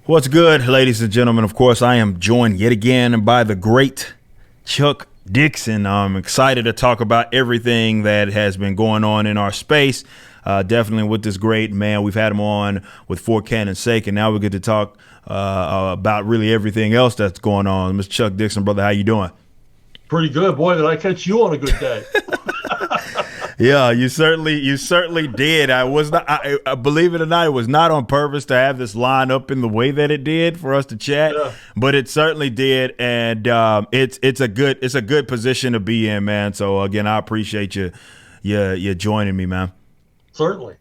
What's good, ladies and gentlemen? Of course, I am joined yet again by the great Chuck Dixon. I'm excited to talk about everything that has been going on in our space. Definitely with this great man. We've had him on with For Cannon's Sake, and now we get to talk about really everything else that's going on. Mr. Chuck Dixon, brother, how you doing? Pretty good. Boy, did I catch you on a good day. Yeah, you certainly did. I was not, I believe it or not, it was not on purpose to have this line up in the way that it did for us to chat, Yeah. but it certainly did, and it's a good position to be in, man. So again, I appreciate you joining me, man. Certainly.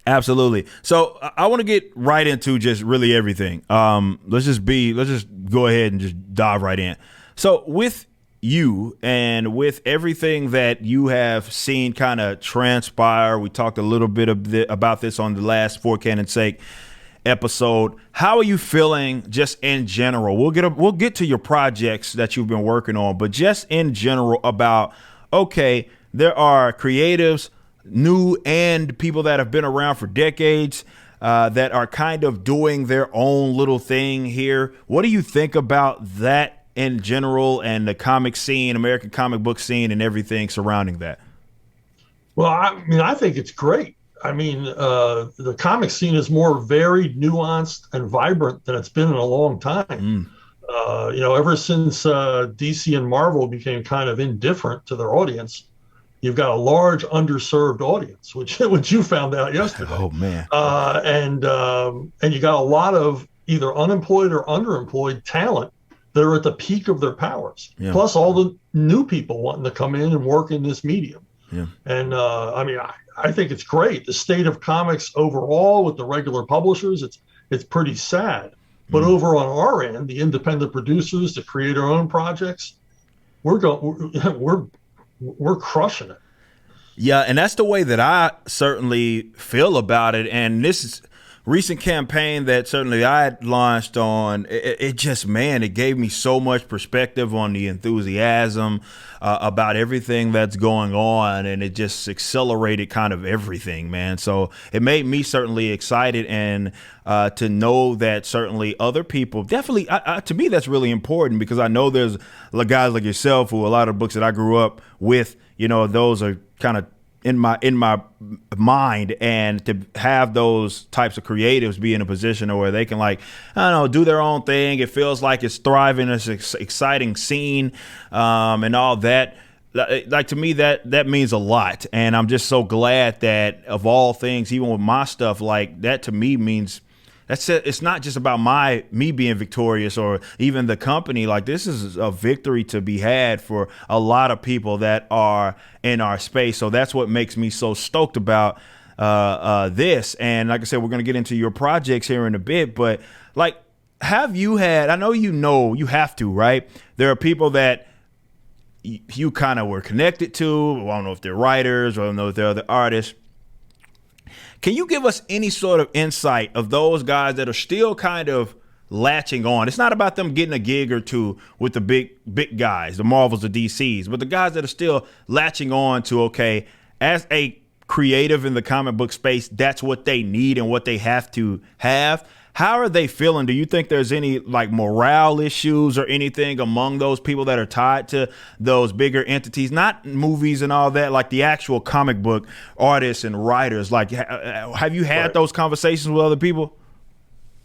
Absolutely. So I want to get right into just really everything. Let's just go ahead and just dive right in. So with you and with everything that you have seen kind of transpire, we talked a little bit about this on the last For Cannon's Sake episode. How are you feeling just in general? We'll get to your projects that you've been working on, but just in general about, okay, there are creatives, new and people that have been around for decades, that are kind of doing their own little thing here. What do you think about that in general and the comic scene, American comic book scene, and everything surrounding that? Well, I think it's great. The comic scene is more varied, nuanced, and vibrant than it's been in a long time. Ever since DC and Marvel became kind of indifferent to their audience, you've got a large underserved audience, which you found out yesterday. Oh man! And you got a lot of either unemployed or underemployed talent that are at the peak of their powers. Yeah. Plus all the new people wanting to come in and work in this medium. Yeah. And I think it's great. The state of comics overall with the regular publishers, it's pretty sad. But over on our end, the independent producers to create our own projects, we're crushing it. Yeah, and that's the way that I certainly feel about it. And this is recent campaign that certainly I had launched on, it just, man, it gave me so much perspective on the enthusiasm about everything that's going on, and it just accelerated kind of everything, man. So it made me certainly excited, and to know that certainly other people, definitely, to me, that's really important, because I know there's guys like yourself who a lot of books that I grew up with, those are kind of in my mind, and to have those types of creatives be in a position where they can, like, I don't know, do their own thing. It feels like it's thriving, it's an exciting scene, and all that. Like, to me, that means a lot. And I'm just so glad that, of all things, even with my stuff, like, that to me means that's it. It's not just about me being victorious or even the company. Like, this is a victory to be had for a lot of people that are in our space. So that's what makes me so stoked about this. And like I said, we're going to get into your projects here in a bit. But, like, have you had, I know you have to, right? There are people that you kind of were connected to. I don't know if they're writers, or I don't know if they're other artists. Can you give us any sort of insight of those guys that are still kind of latching on? It's not about them getting a gig or two with the big guys, the Marvels, the DCs, but the guys that are still latching on to, okay, as a creative in the comic book space, that's what they need and what they have to have. How are they feeling? Do you think there's any, like, morale issues or anything among those people that are tied to those bigger entities, not movies and all that, like the actual comic book artists and writers? Like, have you had those conversations with other people?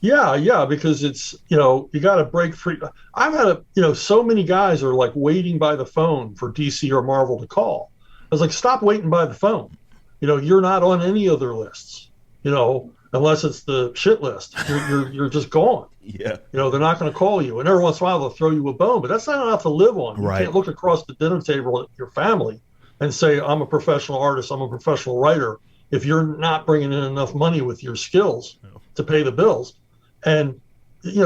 Yeah, because it's, you got to break free. I've had, so many guys are, like, waiting by the phone for DC or Marvel to call. I was like, stop waiting by the phone. You're not on any of their lists, unless it's the shit list. You're just gone. Yeah. They're not going to call you. And every once in a while, they'll throw you a bone, but that's not enough to live on. You Right. can't look across the dinner table at your family and say, I'm a professional artist, I'm a professional writer, if you're not bringing in enough money with your skills to pay the bills. And,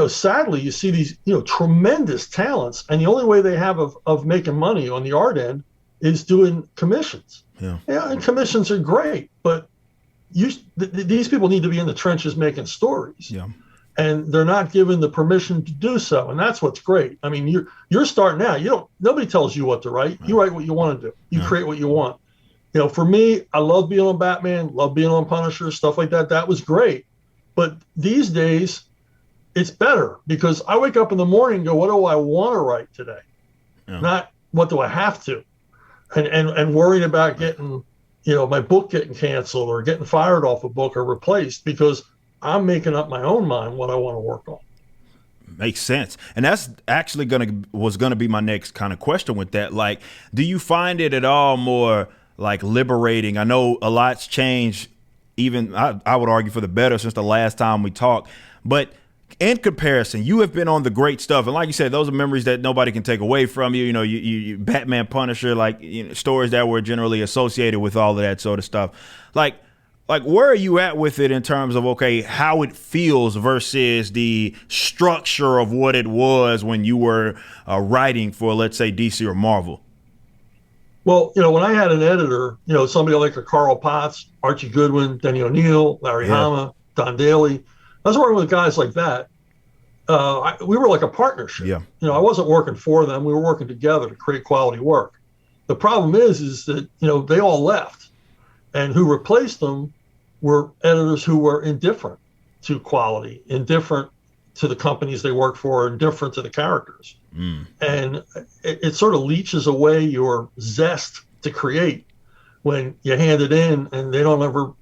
sadly, you see these, tremendous talents, and the only way they have of making money on the art end is doing commissions. Yeah, and commissions are great, but these people need to be in the trenches making stories. Yeah. And they're not given the permission to do so. And that's what's great. I mean, you're starting out. Nobody tells you what to write. You write what you want to do. You create what you want. For me, I love being on Batman, love being on Punisher, stuff like that. That was great. But these days, it's better because I wake up in the morning and go, what do I want to write today? Yeah. Not what do I have to? And worrying about getting, my book getting canceled or getting fired off a book or replaced because I'm making up my own mind what I want to work on. Makes sense. And that's actually was gonna be my next kind of question with that. Like, do you find it at all more like liberating? I know a lot's changed, even I would argue for the better since the last time we talked. But in comparison, you have been on the great stuff, and like you said, those are memories that nobody can take away from you. You Batman, Punisher, like stories that were generally associated with all of that sort of stuff. Like where are you at with it in terms of, okay, how it feels versus the structure of what it was when you were writing for, let's say, DC or Marvel? Well, when I had an editor, somebody like a Carl Potts, Archie Goodwin, Denny O'Neil, Larry Hama, Don Daly, I was working with guys like that. We were like a partnership. Yeah. I wasn't working for them. We were working together to create quality work. The problem is that, they all left, and who replaced them were editors who were indifferent to quality, indifferent to the companies they work for, indifferent to the characters. And it sort of leeches away your zest to create when you hand it in and they don't ever,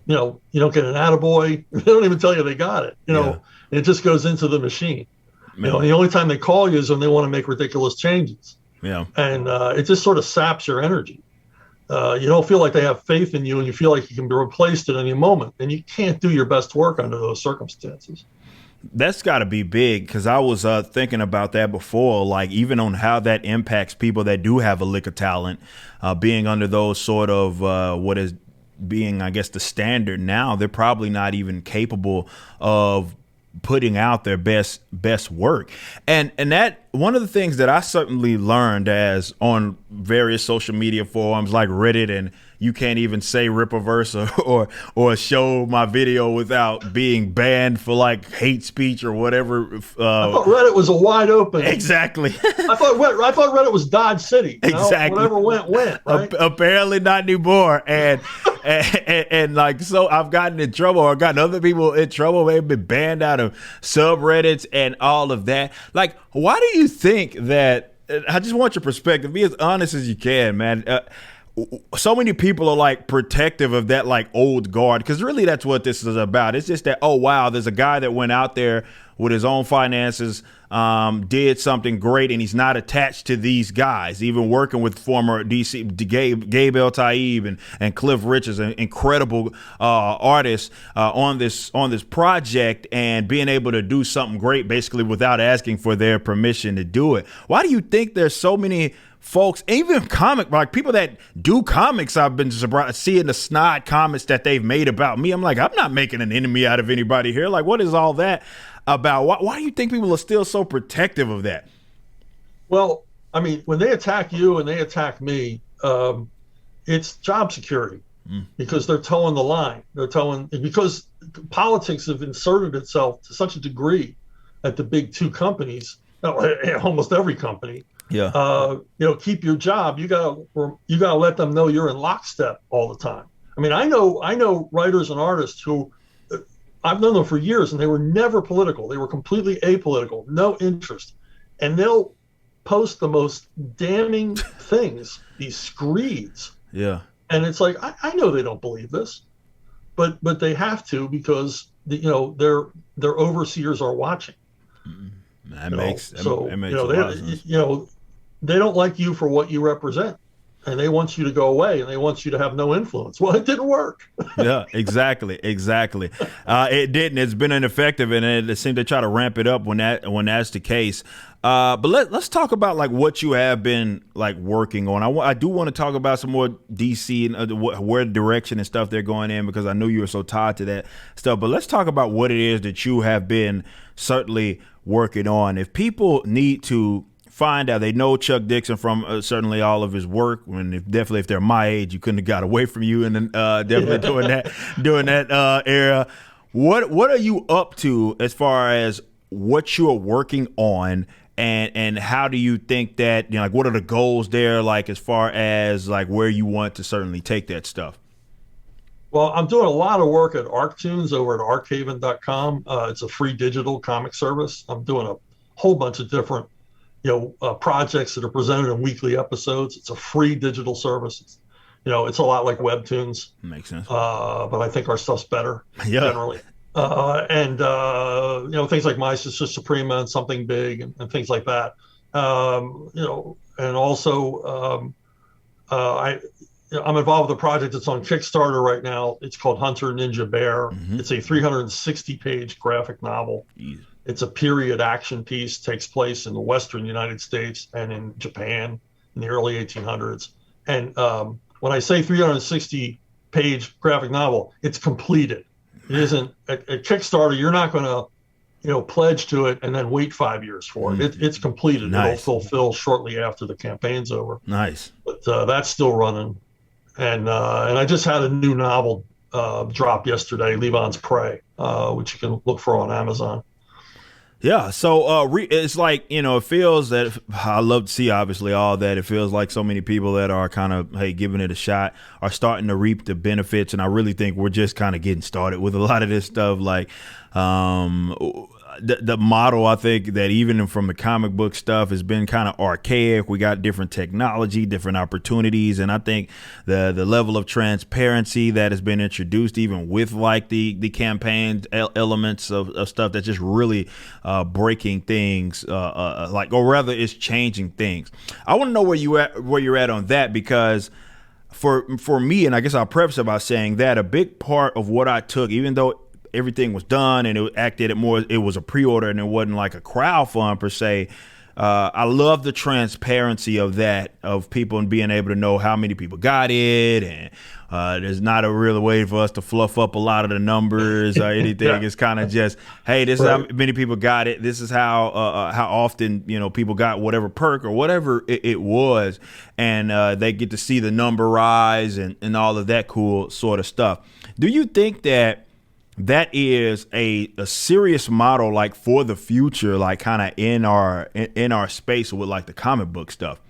you don't get an attaboy. They don't even tell you they got it, and it just goes into the machine. The only time they call you is when they want to make ridiculous changes. Yeah. And it just sort of saps your energy. You don't feel like they have faith in you, and you feel like you can be replaced at any moment, and you can't do your best work under those circumstances. That's got to be big, because I was thinking about that before, like even on how that impacts people that do have a lick of talent, being under those sort of what is being, I guess, the standard now. They're probably not even capable of putting out their best work. And that one of the things that I certainly learned as on various social media forums like Reddit, and you can't even say Rippaverse or show my video without being banned for like hate speech or whatever. I thought Reddit was a wide open. Exactly. I thought Reddit was Dodge City. Exactly. Whatever went. Right? Apparently not anymore. And like, so I've gotten in trouble, or gotten other people in trouble. They've been banned out of subreddits and all of that. Like, why do you think that? I just want your perspective. Be as honest as you can, man. So many people are like protective of that like old guard, because really that's what this is about. It's just that, oh wow, there's a guy that went out there with his own finances, did something great, and he's not attached to these guys. Even working with former DC Gabe El Taib and Cliff Richards, an incredible artists on this project, and being able to do something great basically without asking for their permission to do it. Why do you think there's so many folks, even like people that do comics, I've been surprised seeing the snide comments that they've made about me? I'm like, I'm not making an enemy out of anybody here. Like, what is all that about? Why do you think people are still so protective of that? Well, I mean, when they attack you and they attack me, it's job security, because they're towing the line. Because politics have inserted itself to such a degree at the big two companies, almost every company. Yeah. Keep your job. You gotta let them know you're in lockstep all the time. I mean, I know writers and artists who I've known them for years, and they were never political. They were completely apolitical, no interest, and they'll post the most damning things, these screeds. Yeah. And it's like, I know they don't believe this, but they have to, because their overseers are watching. That makes sense. They don't like you for what you represent, and they want you to go away, and they want you to have no influence. Well, it didn't work. Yeah, exactly. It didn't. It's been ineffective, and it seemed to try to ramp it up when that's the case. But let's talk about like what you have been like working on. I do want to talk about some more DC and where direction and stuff they're going in, because I knew you were so tied to that stuff. But let's talk about what it is that you have been certainly working on. If people need to find out, they know Chuck Dixon from certainly all of his work. Definitely, if they're my age, you couldn't have got away from you, and definitely during that era. What are you up to as far as what you are working on, and how do you think that, like, what are the goals there, like as far as like where you want to certainly take that stuff? Well, I'm doing a lot of work at ArcTunes over at archaven.com. It's a free digital comic service. I'm doing a whole bunch of different, projects that are presented in weekly episodes. It's a free digital service. It's a lot like Webtoons, Makes sense. but I think our stuff's better Yeah. generally. And things like My Sister Suprema and Something Big and things like that. And also I'm involved with a project that's on Kickstarter right now. It's called Hunter Ninja Bear. Mm-hmm. It's a 360-page graphic novel. Jeez. It's a period action piece, takes place in the Western United States and in Japan in the early 1800s. And when I say 360-page graphic novel, it's completed. It isn't at Kickstarter. You're not going to, pledge to it and then wait 5 years for it. It's completed. Nice. It'll fulfill shortly after the campaign's over. Nice. But that's still running. And I just had a new novel drop yesterday, Levon's Prey, which you can look for on Amazon. Yeah, so it's like, it feels that I love to see, obviously, all that. It feels like so many people that are kind of, hey, giving it a shot are starting to reap the benefits. And I really think we're just kind of getting started with a lot of this stuff. Like the model, I think that even from the comic book stuff has been kind of archaic. We got different technology, different opportunities. And I think the level of transparency that has been introduced, even with like the campaign elements of stuff that's just really breaking things, or rather it's changing things. I want to know where you're at on that, because for me, and I guess I'll preface it by saying that a big part of what I took, even though everything was done and it was a pre-order and it wasn't like a crowdfund per se. I love the transparency of that, of people and being able to know how many people got it. And there's not a real way for us to fluff up a lot of the numbers or anything. Yeah. It's kind of just, hey, this is how many people got it. This is how often, people got whatever perk or whatever it was. And they get to see the number rise and all of that cool sort of stuff. Do you think that is a serious model, like for the future, like kind of in our space with like the comic book stuff?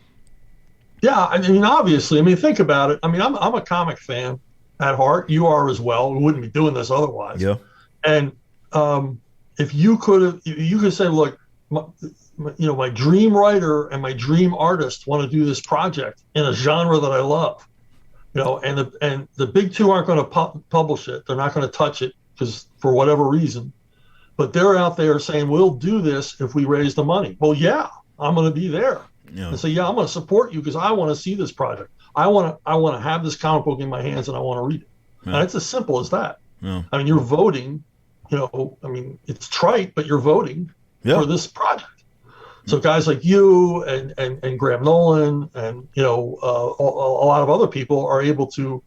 Yeah, I mean, obviously, think about it. I mean, I'm a comic fan at heart. You are as well. We wouldn't be doing this otherwise. Yeah. And if you could say, look, my dream writer and my dream artist want to do this project in a genre that I love, and the big two aren't going to publish it. They're not going to touch it, because for whatever reason, but they're out there saying, we'll do this if we raise the money. Well, yeah, I'm going to be there. Yeah. And say, yeah, I'm going to support you because I want to see this project. I want to have this comic book in my hands and I want to read it. Yeah. And it's as simple as that. Yeah. I mean, you're voting, it's trite, but you're voting for this project. So guys like you and Graham Nolan and, a lot of other people are able to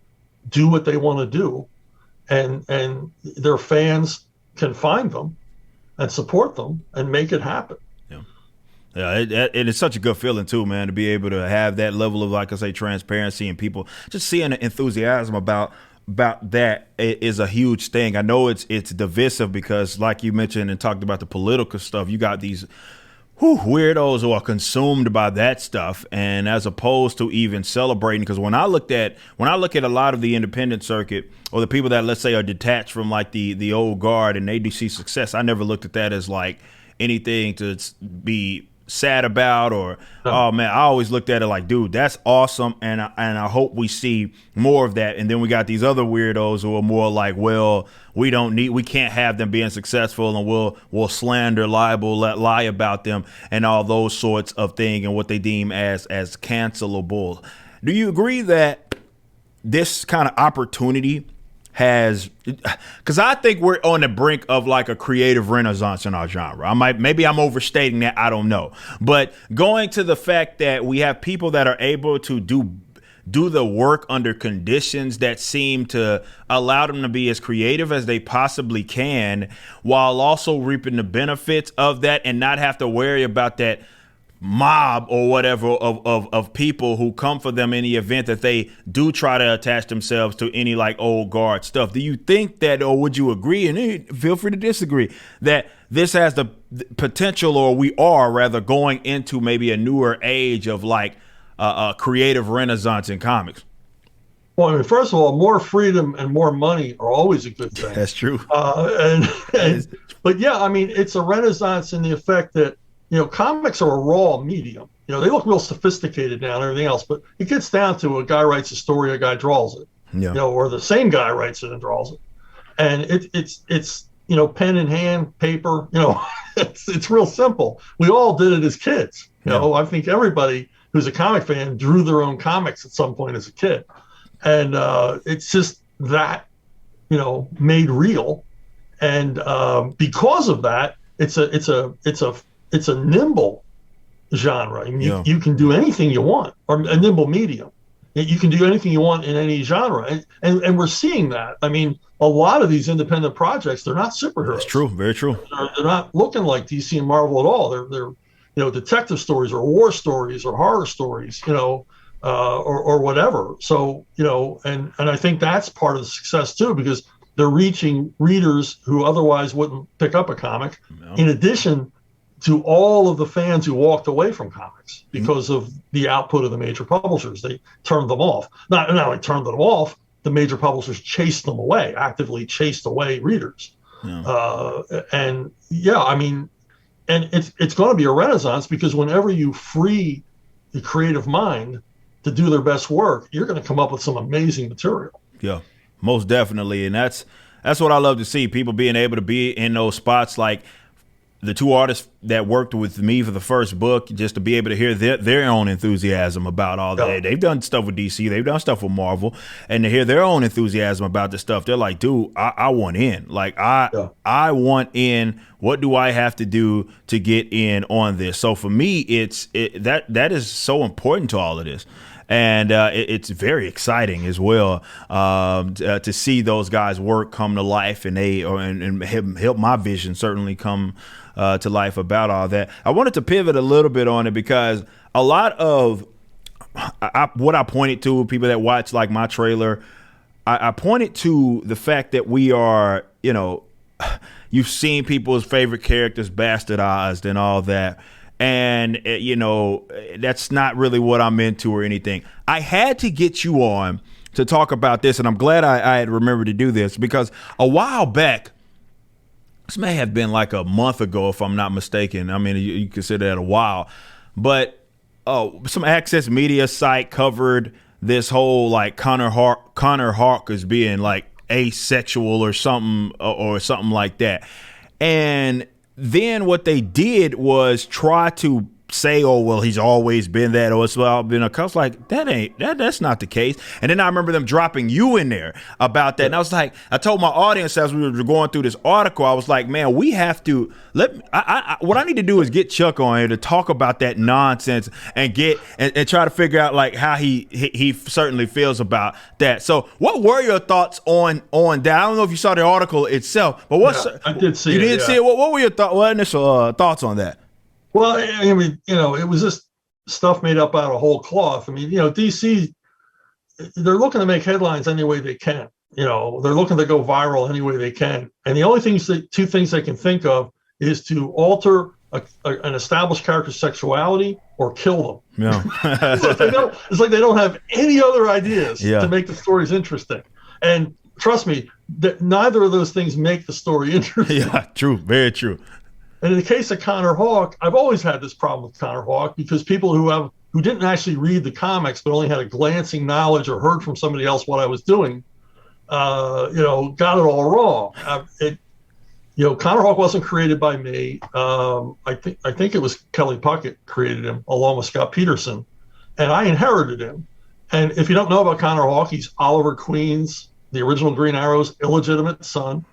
do what they want to do. And their fans can find them and support them and make it happen. Yeah, it's such a good feeling too, man, to be able to have that level of, like I say, transparency and people just seeing the enthusiasm about that is a huge thing. I know it's divisive because, like you mentioned and talked about the political stuff, you got these weirdos who are consumed by that stuff, and as opposed to even celebrating. Because when I look at a lot of the independent circuit or the people that, let's say, are detached from like the old guard and they do see success, I never looked at that as like anything to be sad about or oh man, I always looked at it like, dude, that's awesome, and I hope we see more of that. And then we got these other weirdos who are more like, well, we can't have them being successful, and we'll slander, libel, lie about them, and all those sorts of things, and what they deem as cancelable. Do you agree that this kind of opportunity has, because I think we're on the brink of like a creative renaissance in our genre. Maybe I'm overstating that, I don't know. But going to the fact that we have people that are able to do the work under conditions that seem to allow them to be as creative as they possibly can, while also reaping the benefits of that and not have to worry about that mob or whatever of people who come for them in the event that they do try to attach themselves to any like old guard stuff. Do you think that, or would you agree, and feel free to disagree, that this has the potential, or we are rather going into maybe a newer age of like a creative renaissance in comics? Well, I mean, first of all, more freedom and more money are always a good thing. That's true. But yeah, I mean, it's a renaissance in the effect that, comics are a raw medium. They look real sophisticated now and everything else, but it gets down to a guy writes a story, a guy draws it, or the same guy writes it and draws it. And it's pen in hand, paper, it's real simple. We all did it as kids. I think everybody who's a comic fan drew their own comics at some point as a kid. And it's just that, made real. And because of that, it's a nimble genre. I mean, you can do anything you want, or a nimble medium. You can do anything you want in any genre, and we're seeing that. I mean, a lot of these independent projects, they're not superheroes. That's true, very true. They're not looking like DC and Marvel at all. They're detective stories or war stories or horror stories, or whatever. So, and I think that's part of the success too, because they're reaching readers who otherwise wouldn't pick up a comic, in addition to all of the fans who walked away from comics because of the output of the major publishers. They turned them off. Not only turned them off, the major publishers chased them away, actively chased away readers. And it's going to be a renaissance, because whenever you free the creative mind to do their best work, you're going to come up with some amazing material. Yeah, most definitely. And that's what I love to see, people being able to be in those spots, like the two artists that worked with me for the first book, just to be able to hear their own enthusiasm about all that. They've done stuff with DC, they've done stuff with Marvel, and to hear their own enthusiasm about the stuff, they're like, dude, I want in. Like, I want in. What do I have to do to get in on this? So for me, that is so important to all of this. And it's very exciting as well to see those guys' work come to life, and help my vision certainly come to life about all that. I wanted to pivot a little bit on it, because a lot of what I pointed to, people that watch like my trailer, I pointed to the fact that we are, you've seen people's favorite characters bastardized and all that. And, that's not really what I'm into or anything. I had to get you on to talk about this, and I'm glad I had remembered to do this, because a while back, this may have been like a month ago, if I'm not mistaken. I mean, you consider that a while. But some Access Media site covered this whole, like, Connor Hawk as being, like, asexual or something like that. And then what they did was try to say, oh, well, he's always been that, or it's been a cuss. Like, that's not the case. And then I remember them dropping you in there about that. And I was like, I told my audience as we were going through this article, I was like, man, we have to what I need to do is get Chuck on here to talk about that nonsense and and try to figure out, like, how he certainly feels about that. So what were your thoughts on that? I don't know if you saw the article itself, but I did see it. You did see it? What were your initial thoughts on that? Well, I mean, it was just stuff made up out of whole cloth. I mean, DC, they're looking to make headlines any way they can. They're looking to go viral any way they can. And the only two things they can think of is to alter an established character's sexuality or kill them. Yeah. It's like they don't have any other ideas to make the stories interesting. And trust me, that neither of those things make the story interesting. Yeah, true. Very true. And in the case of Connor Hawk, I've always had this problem with Connor Hawk, because people who didn't actually read the comics but only had a glancing knowledge or heard from somebody else what I was doing, got it all wrong. Connor Hawk wasn't created by me. I think it was Kelly Puckett created him along with Scott Peterson, and I inherited him. And if you don't know about Connor Hawk, he's Oliver Queen's, the original Green Arrow's illegitimate son.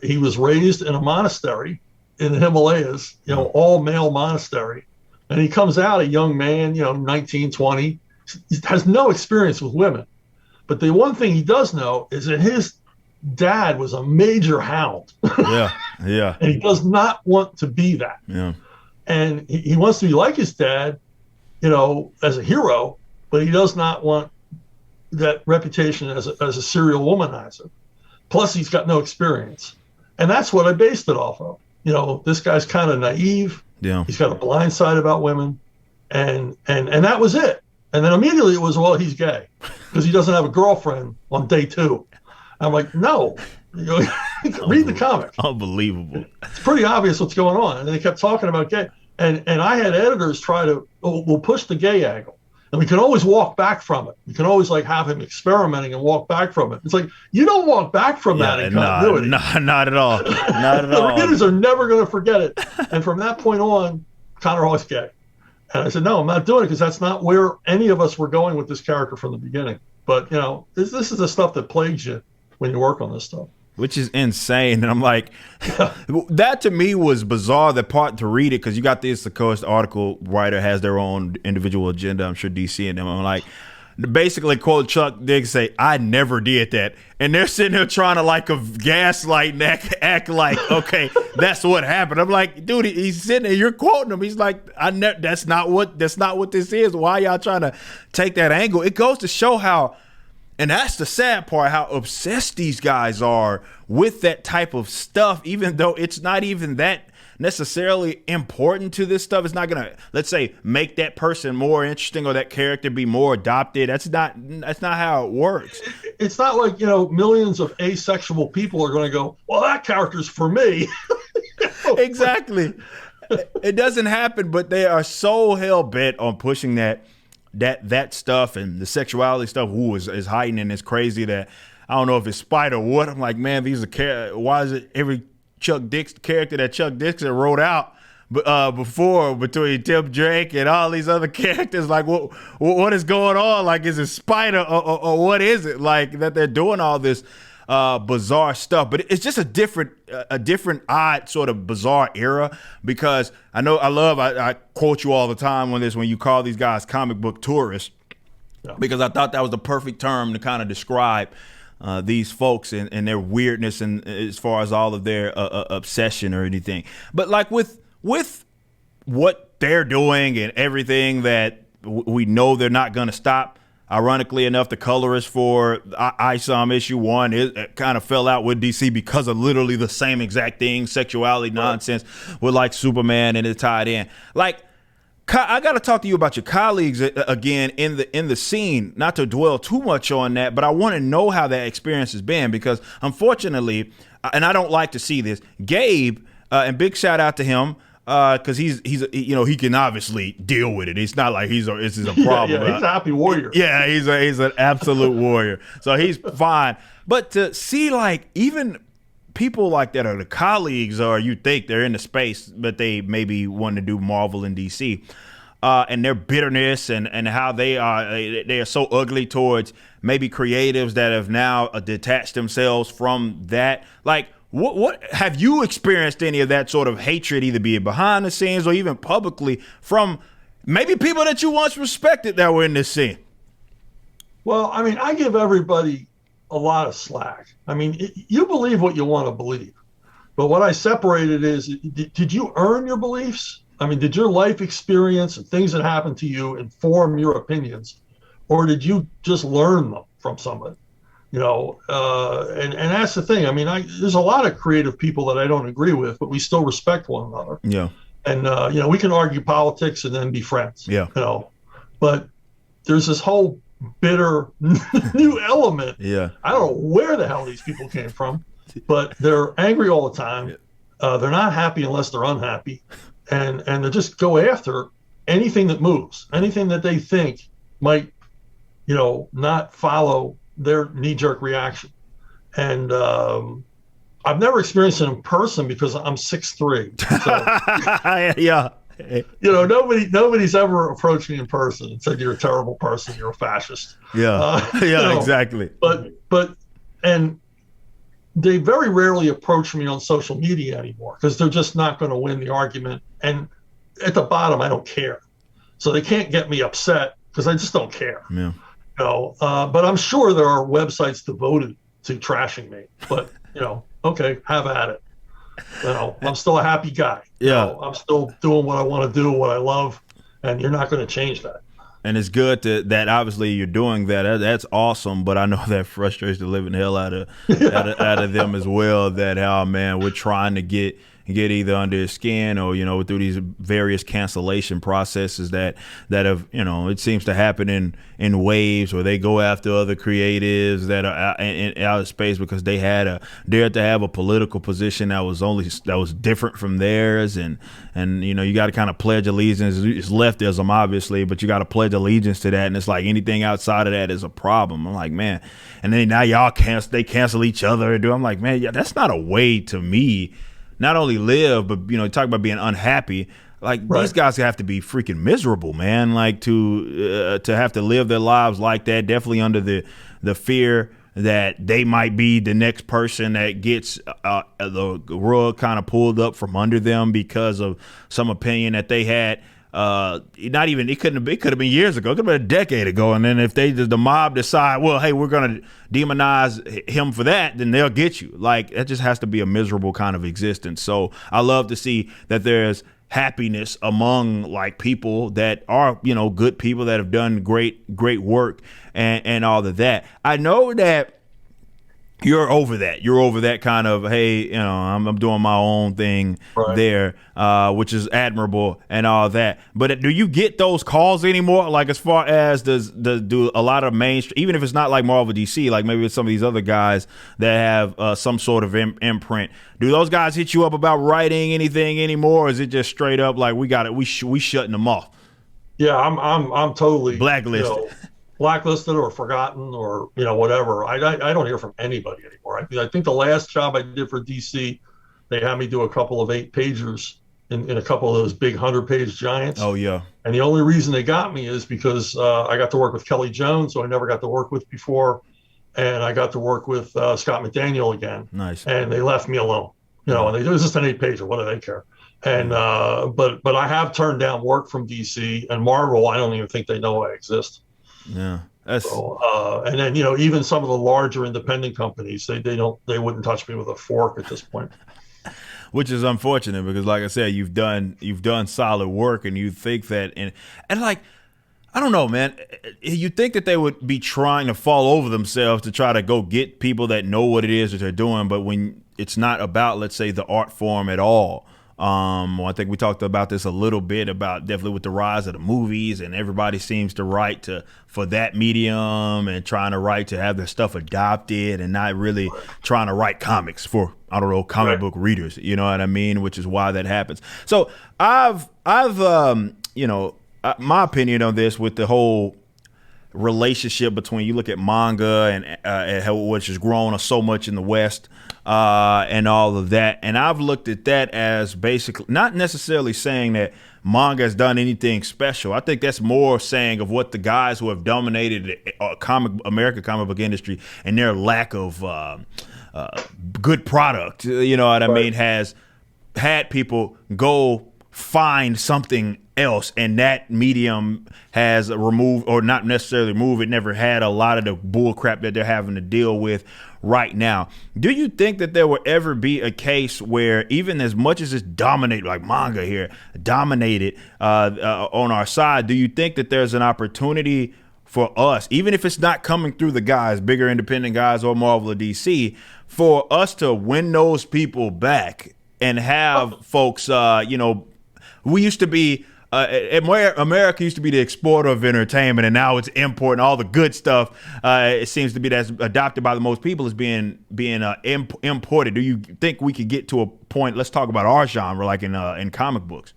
He was raised in a monastery in the Himalayas, all male monastery. And he comes out a young man, 19, 20, he has no experience with women. But the one thing he does know is that his dad was a major hound. Yeah. And he does not want to be that. Yeah. And he wants to be like his dad, as a hero, but he does not want that reputation as a serial womanizer. Plus, he's got no experience. And that's what I based it off of. This guy's kind of naive. Yeah. He's got a blind side about women. And that was it. And then immediately it was, well, he's gay because he doesn't have a girlfriend on day 2. I'm like, no, read the comic. Unbelievable. It's pretty obvious what's going on. And they kept talking about gay. And I had editors try to, we'll push the gay angle. And we can always walk back from it. We can always like have him experimenting and walk back from it. It's like, you don't walk back from that in continuity. Not at all. Not at all. The readers are never going to forget it. And from that point on, Connor Hawk's gay. And I said, no, I'm not doing it because that's not where any of us were going with this character from the beginning. But, this is the stuff that plagues you when you work on this stuff. Which is insane. And I'm like, that to me was bizarre, the part to read it, because you got this, of course, the article writer has their own individual agenda. I'm sure DC and them. I'm like, basically quote Chuck Dixon say, I never did that. And they're sitting there trying to like a gaslight and act like, okay, that's what happened. I'm like, dude, he's sitting there, you're quoting him. He's like, that's not what this is. Why y'all trying to take that angle? It goes to show how, and that's the sad part, how obsessed these guys are with that type of stuff, even though it's not even that necessarily important to this stuff. It's not going to, let's say, make that person more interesting or that character be more adopted. That's not how it works. It's not like, millions of asexual people are going to go, well, that character's for me. Exactly. It doesn't happen, but they are so hell-bent on pushing that stuff, and the sexuality stuff is heightened, and it's crazy that I don't know if it's spite or what. I'm like, man, why is it every Chuck Dixon character that Chuck Dixon wrote out before, between Tim Drake and all these other characters, like what is going on? Like, is it spite or what is it, like, that they're doing all this bizarre stuff? But it's just a different odd sort of bizarre era, because I quote you all the time on this when you call these guys comic book tourists, because I thought that was the perfect term to kind of describe these folks and their weirdness, and as far as all of their obsession or anything. But like with what they're doing and everything that we know they're not going to stop. Ironically enough, the colorist for ISOM issue 1 it kind of fell out with DC because of literally the same exact thing, sexuality nonsense with like Superman, and it tied in. Like, I got to talk to you about your colleagues again in the scene, not to dwell too much on that, but I want to know how that experience has been, because unfortunately, and I don't like to see this, Gabe, and big shout out to him, because he's he can obviously deal with it. It's not like this is a problem. Yeah, he's a happy warrior. Yeah, he's an absolute warrior. So he's fine. But to see like even people like that are the colleagues, or you think they're in the space, but they maybe want to do Marvel and DC, and their bitterness and how they are so ugly towards maybe creatives that have now detached themselves from that. Like, what have you experienced any of that sort of hatred, either be it behind the scenes or even publicly, from maybe people that you once respected that were in this scene? Well, I mean, I give everybody a lot of slack. I mean, you believe what you want to believe, but what I separated is, did you earn your beliefs? I mean, did your life experience and things that happened to you inform your opinions, or did you just learn them from somebody? And that's the thing. I mean, there's a lot of creative people that I don't agree with, but we still respect one another. Yeah. And we can argue politics and then be friends. Yeah. But there's this whole bitter new element. Yeah. I don't know where the hell these people came from, but they're angry all the time. Yeah. They're not happy unless they're unhappy, and they just go after anything that moves, anything that they think might, not follow their knee-jerk reaction. And I've never experienced it in person because I'm 6'3". So, yeah. Nobody's ever approached me in person and said, you're a terrible person, you're a fascist. Yeah. Exactly. But they very rarely approach me on social media anymore, because they're just not going to win the argument. And at the bottom, I don't care. So they can't get me upset because I just don't care. Yeah. But I'm sure there are websites devoted to trashing me. But, okay, have at it. I'm still a happy guy. Yeah. I'm still doing what I want to do, what I love, and you're not going to change that. And it's good that obviously you're doing that. That's awesome. But I know that frustrates the living hell out of them as well. That, oh man, we're trying to get get either under his skin or, through these various cancellation processes that have, it seems to happen in waves, where they go after other creatives that are out of space because they dared to have a political position that was different from theirs. And you got to kind of pledge allegiance. It's leftism, obviously, but you got to pledge allegiance to that. And it's like anything outside of that is a problem. I'm like, man. And then now y'all cancel each other. I'm like, man, yeah, that's not a way to me not only live, but talk about being unhappy. Like, right. These guys have to be freaking miserable, man. Like to have to live their lives like that, definitely under the fear that they might be the next person that gets the rug kind of pulled up from under them because of some opinion that they had. It could have been years ago. It could have been a decade ago. And then if the mob decide, well, hey, we're going to demonize him for that, then they'll get you. Like, that just has to be a miserable kind of existence. So I love to see that there's happiness among like people that are, good people that have done great work and all of that. I know that you're over that. You're over that kind of, hey, I'm doing my own thing right. there, which is admirable and all that. But do you get those calls anymore? Like, as far as do a lot of mainstream, even if it's not like Marvel DC, like maybe it's some of these other guys that have some sort of imprint. Do those guys hit you up about writing anything anymore? Or is it just straight up like we shutting them off? Yeah, I'm totally blacklisted. Blacklisted or forgotten or whatever. I don't hear from anybody anymore. I think the last job I did for DC, they had me do a couple of 8-pagers in a couple of those big 100-page giants. Oh yeah. And the only reason they got me is because I got to work with Kelly Jones, who I never got to work with before, and I got to work with Scott McDaniel again. Nice. And they left me alone. And it was just an 8-pager. What do they care? And but I have turned down work from DC and Marvel. I don't even think they know I exist. Yeah. And then even some of the larger independent companies, they wouldn't touch me with a fork at this point. Which is unfortunate because, like I said, you've done solid work, and you think that and like, I don't know, man. You think that they would be trying to fall over themselves to try to go get people that know what it is that they're doing, but when it's not about, let's say, the art form at all. Well, I think we talked about this a little bit about definitely with the rise of the movies, and everybody seems to write for that medium and trying to write to have their stuff adopted and not really trying to write comics for, I don't know, comic book readers. You know what I mean? Which is why that happens. So I've my opinion on this with the whole relationship between, you look at manga and how, which has grown so much in the West, and all of that. And I've looked at that as basically not necessarily saying that manga has done anything special. I think that's more saying of what the guys who have dominated American comic book industry and their lack of good product, you know what I mean, has had people go find something else, and that medium has removed, or not necessarily removed, it never had a lot of the bull crap that they're having to deal with right now. Do you think that there will ever be a case where, even as much as it's dominated, like manga here, dominated on our side, do you think that there's an opportunity for us, even if it's not coming through the guys, bigger independent guys or Marvel or DC, for us to win those people back and have folks, we used to be, America used to be the exporter of entertainment, and now it's importing all the good stuff. It seems to be that's adopted by the most people is being imported. Do you think we could get to a point? Let's talk about our genre, like in comic books.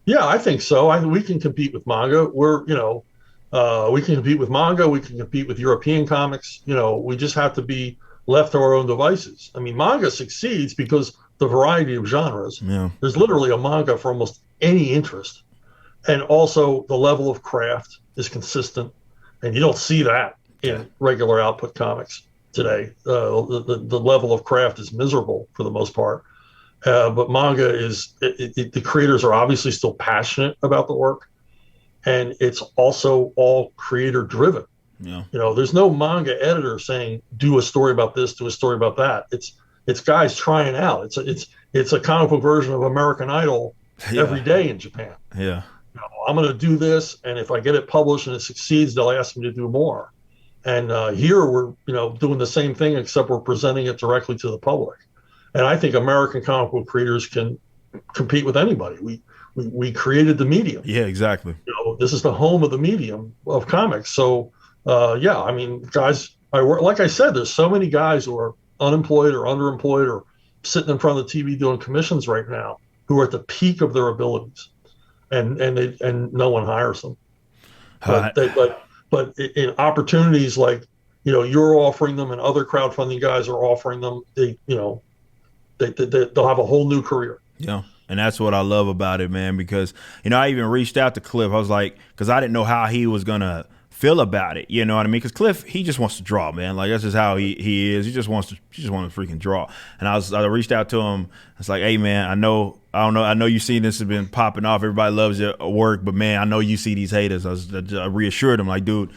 Yeah, I think so. We can compete with manga. We can compete with manga. We can compete with European comics. We just have to be left to our own devices. I mean, manga succeeds because the variety of genres. Yeah. There's literally a manga for almost any interest. And also the level of craft is consistent. And you don't see that in regular output comics today. The level of craft is miserable for the most part. But manga is, the creators are obviously still passionate about the work. And it's also all creator driven. Yeah. There's no manga editor saying, do a story about this, do a story about that. It's guys trying out. It's a comic book version of American Idol every day in Japan. Yeah. I'm going to do this, and if I get it published and it succeeds, they'll ask me to do more. And here we're doing the same thing, except we're presenting it directly to the public. And I think American comic book creators can compete with anybody. We created the medium. Yeah, exactly. This is the home of the medium of comics. So yeah, I mean, guys, like I said, there's so many guys who are unemployed or underemployed or sitting in front of the TV doing commissions right now who are at the peak of their abilities, and no one hires them. But in opportunities like you're offering them and other crowdfunding guys are offering them, they'll have a whole new career. Yeah. And that's what I love about it, man, because, I even reached out to Cliff. I was like, because I didn't know how he was going to feel about it. You know what I mean? Because Cliff, he just wants to draw, man. Like, that's just how he is. He just wants to freaking draw. And I reached out to him. It's like, hey, man, I know you seen this has been popping off. Everybody loves your work, but, man, I know you see these haters. I reassured him, like, dude,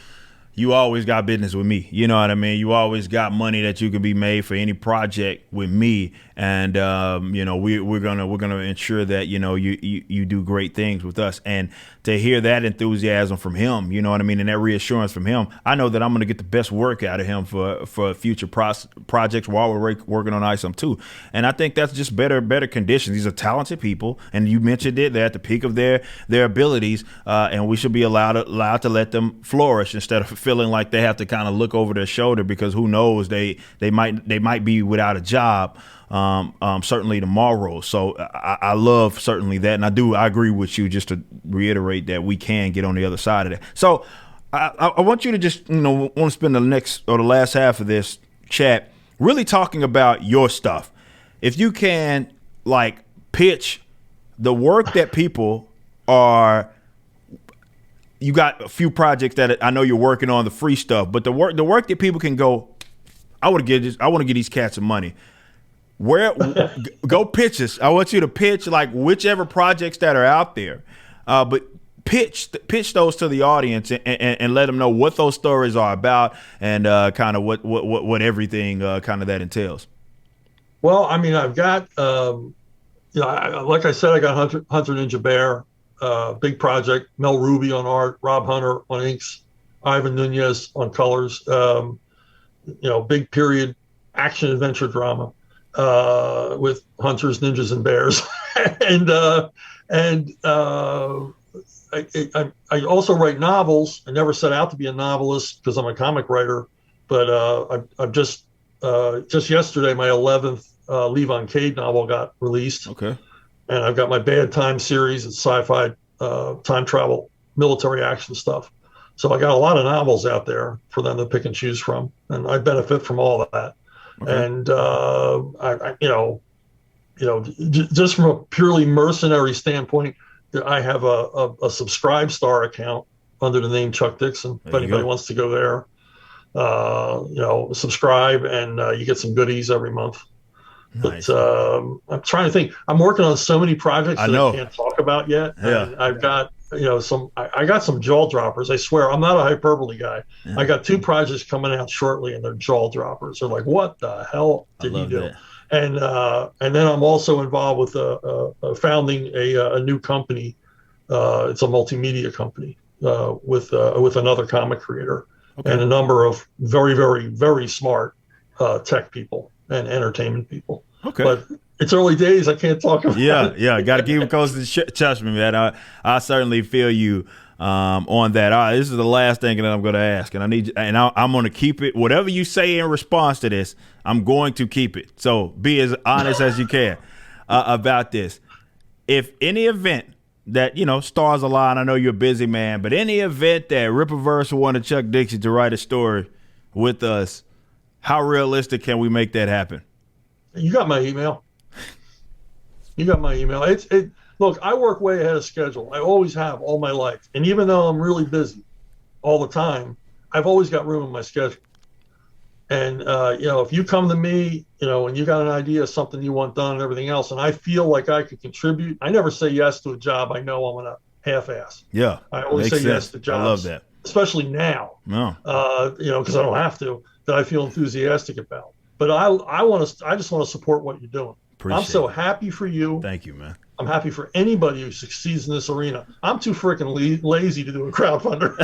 you always got business with me. You know what I mean? You always got money that you can be made for any project with me. And, we're gonna ensure that, you do great things with us. And to hear that enthusiasm from him, you know what I mean, and that reassurance from him, I know that I'm going to get the best work out of him for future projects while we're working on ISOM too. And I think that's just better conditions. These are talented people, and you mentioned it, they're at the peak of their abilities, and we should be allowed to let them flourish instead of feeling like they have to kind of look over their shoulder, because who knows, they might be without a job. Certainly tomorrow. So I love certainly that. And I agree with you, just to reiterate that we can get on the other side of that. So I want you to just, want to spend the last half of this chat really talking about your stuff. If you can like pitch the work that people are, you got a few projects that I know you're working on, the free stuff, but the work that people can go, I want to get these cats some money. Where go pitch us. I want you to pitch like whichever projects that are out there, but pitch those to the audience and let them know what those stories are about and kind of what everything kind of that entails. Well, I mean, I've got like I said, I got Hunter Ninja Bear, big project. Mel Ruby on art, Rob Hunter on inks, Ivan Nunez on colors. Big period action adventure drama. With hunters, ninjas, and bears, I also write novels. I never set out to be a novelist because I'm a comic writer, but I've just yesterday my 11th Levon Cade novel got released. Okay, and I've got my Bad Time series. It's sci-fi, time travel, military action stuff. So I got a lot of novels out there for them to pick and choose from, and I benefit from all of that. Okay. And just from a purely mercenary standpoint, I have a Subscribe Star account under the name Chuck Dixon. If anybody wants to go there, subscribe, and you get some goodies every month. Nice. But I'm trying to think. I'm working on so many projects that I can't talk about yet. Yeah. And I've got I got some jaw droppers. I swear, I'm not a hyperbole guy. Yeah. I got 2 projects coming out shortly, and they're jaw droppers. They're like, what the hell did you do? That. And then I'm also involved with founding a new company. It's a multimedia company with another comic creator and a number of very, very, very smart tech people and entertainment people. Okay. But it's early days. I can't talk about it. Yeah. Got to keep it close to the chest, man. I certainly feel you on that. All right, this is the last thing that I'm going to ask, and I'm going to keep it. Whatever you say in response to this, I'm going to keep it. So be as honest as you can about this. If any event that stars align, I know you're a busy man, but any event that Rippaverse wanted Chuck Dixon to write a story with us, how realistic can we make that happen? You got my email. Look, I work way ahead of schedule. I always have all my life. And even though I'm really busy all the time, I've always got room in my schedule. And, if you come to me, and you got an idea of something you want done and everything else, and I feel like I could contribute, I never say yes to a job I know I'm going to half-ass. Yeah. I always say yes to jobs. I love that. Especially now. No. Because I don't have to, that I feel enthusiastic about. But I just want to support what you're doing. I'm so happy for you. Thank you, man. I'm happy for anybody who succeeds in this arena. I'm too freaking lazy to do a crowdfunder.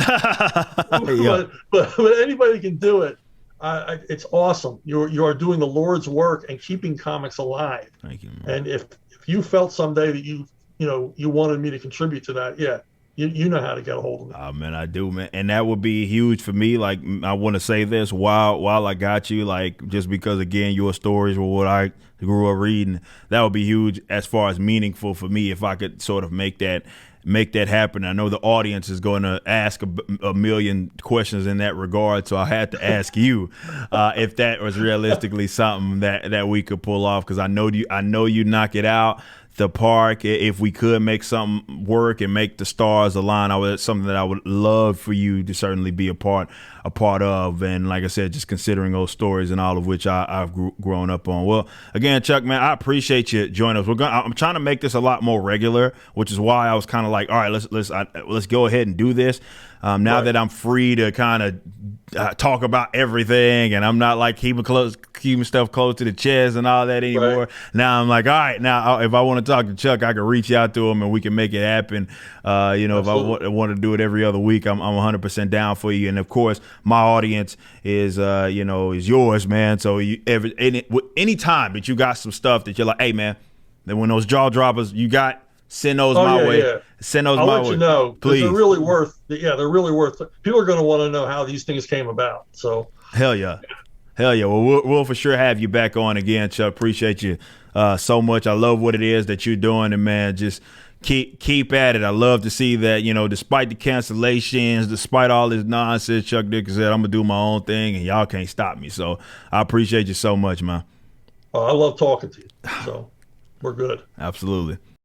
but anybody can do it. It's awesome. You are doing the Lord's work and keeping comics alive. Thank you, man. And if you felt someday that you wanted me to contribute to that, yeah, you know how to get a hold of me. Man, I do, man, and that would be huge for me. Like, I want to say this while I got you, like, just because again, your stories were what I grew up reading. That would be huge as far as meaningful for me if I could sort of make that happen. I know the audience is going to ask a million questions in that regard, so I had to ask you if that was realistically something that we could pull off, because I know you knock it out the park. If we could make something work and make the stars align, it's something that I would love for you to certainly be a part of. And like I said, just considering those stories and all of which I've grown up on. Well, again, Chuck, man, I appreciate you joining us. I'm trying to make this a lot more regular, which is why I was kind of like, all right, let's go ahead and do this. Now Right. that I'm free to kind of talk about everything, and I'm not like keeping stuff close to the chest and all that anymore. Right. Now I'm like, all right, now if I want to talk to Chuck, I can reach out to him and we can make it happen. If Absolutely. I want to do it every other week, I'm 100% down for you. And of course, my audience is yours, man. So any time that you got some stuff that you're like, hey, man, then when those jaw droppers you got, send those Oh my yeah, way. yeah. Send those I'll my let way, you know because please. they're really worth. Yeah, they're really worth. People are going to want to know how these things came about. So Hell yeah. Hell yeah. Well, we'll for sure have you back on again, Chuck. Appreciate you so much. I love what it is that you're doing, and man, just keep at it. I love to see that, despite the cancellations, despite all this nonsense, Chuck Dixon said, I'm gonna do my own thing and y'all can't stop me. So I appreciate you so much, man. I love talking to you. So we're good. Absolutely.